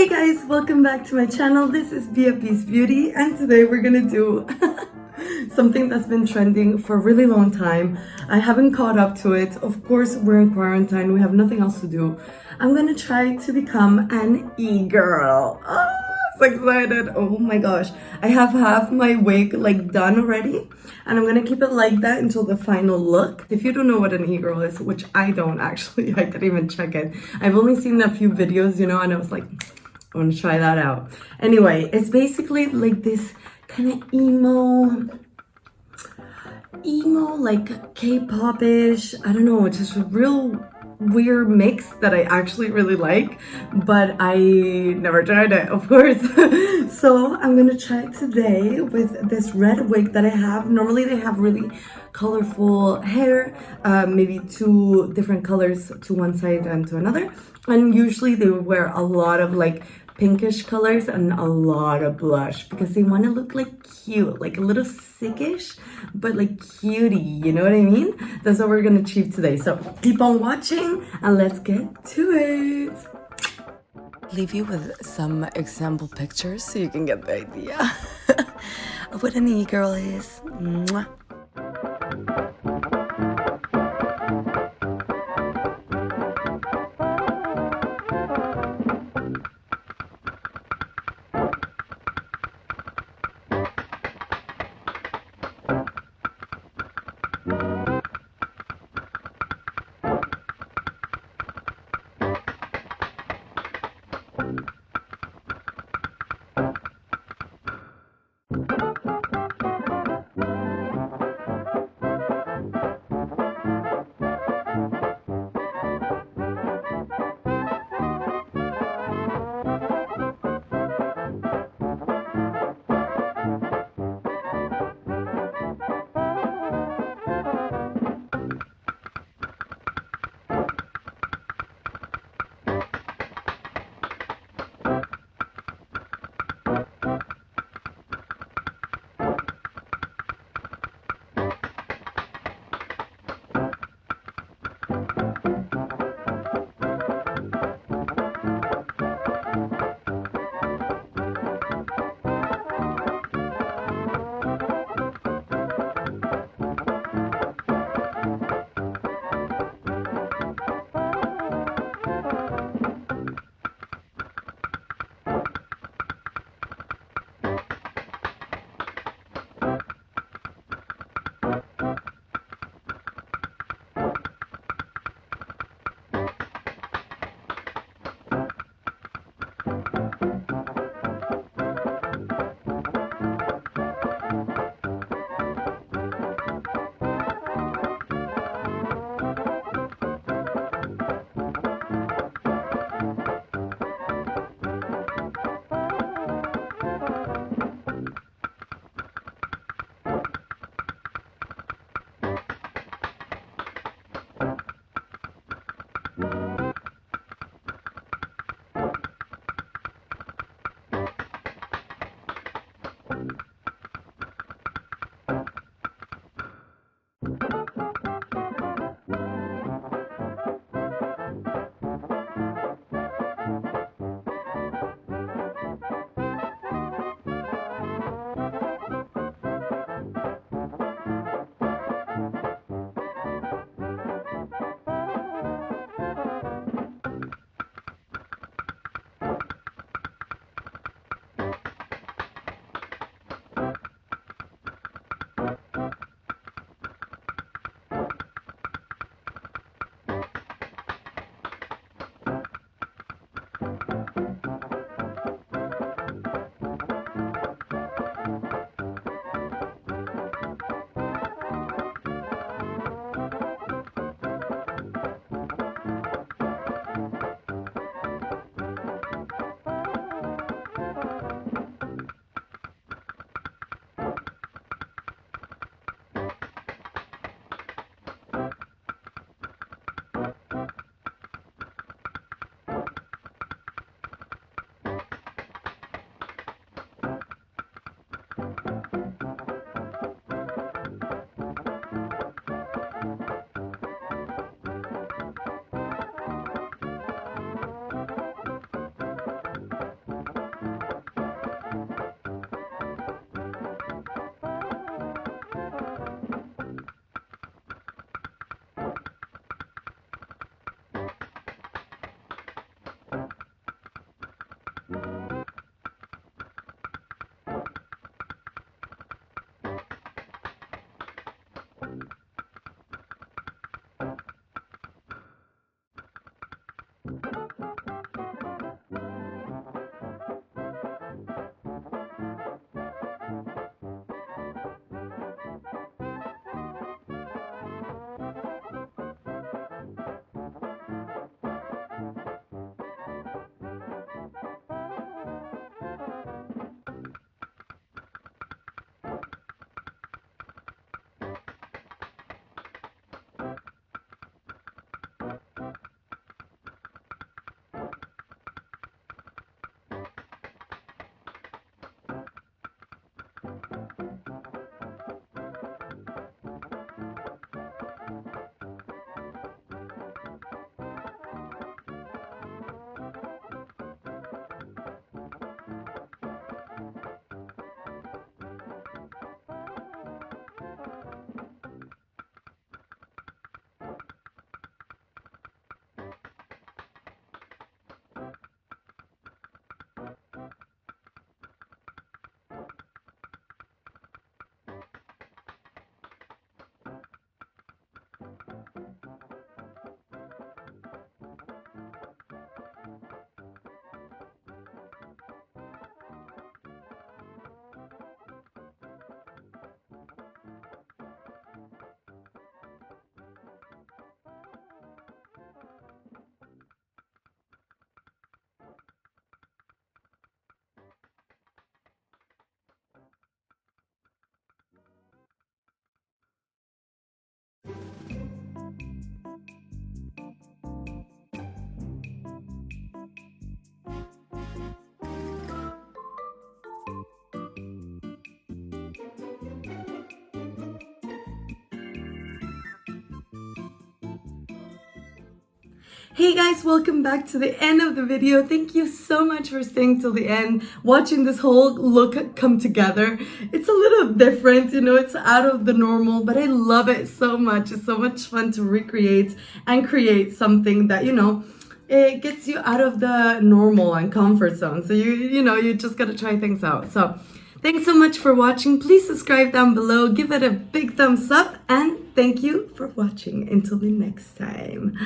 Hey guys, welcome back to my channel. This is BFB's Beauty, and today we're gonna do something that's been trending for a really long time. I haven't caught up to it. Of course, we're in quarantine, we have nothing else to do. I'm gonna try to become an e-girl. Oh, so excited. Oh my gosh. I have half my wig like done already, and I'm gonna keep it like that until the final look. If you don't know what an e-girl is, which I don't actually, I didn't even check it. I've only seen a few videos, you know, and I was like, I want to try that out. Anyway, it's basically like this kind of emo, like K-pop-ish. I don't know, it's just a real weird mix that I actually really like, but I never tried it, of course. So I'm gonna try it today with this red wig that I have. Normally they have really colorful hair, maybe two different colors to one side and to another, and usually they would wear a lot of like pinkish colors and a lot of blush because they want to look like cute, like a little sickish, but like cutie, you know what I mean? That's what we're gonna achieve today. So keep on watching and let's get to it. Leave you with some example pictures so you can get the idea of what an e-girl is. Mwah. Hey guys, welcome back to the end of the video. Thank you so much for staying till the end, watching this whole look come together. It's a little different, you know, it's out of the normal, but I love it so much. It's so much fun to recreate and create something that, you know, it gets you out of the normal and comfort zone. So you just gotta try things out. So thanks so much for watching. Please subscribe down below, give it a big thumbs up, and thank you for watching. Until the next time.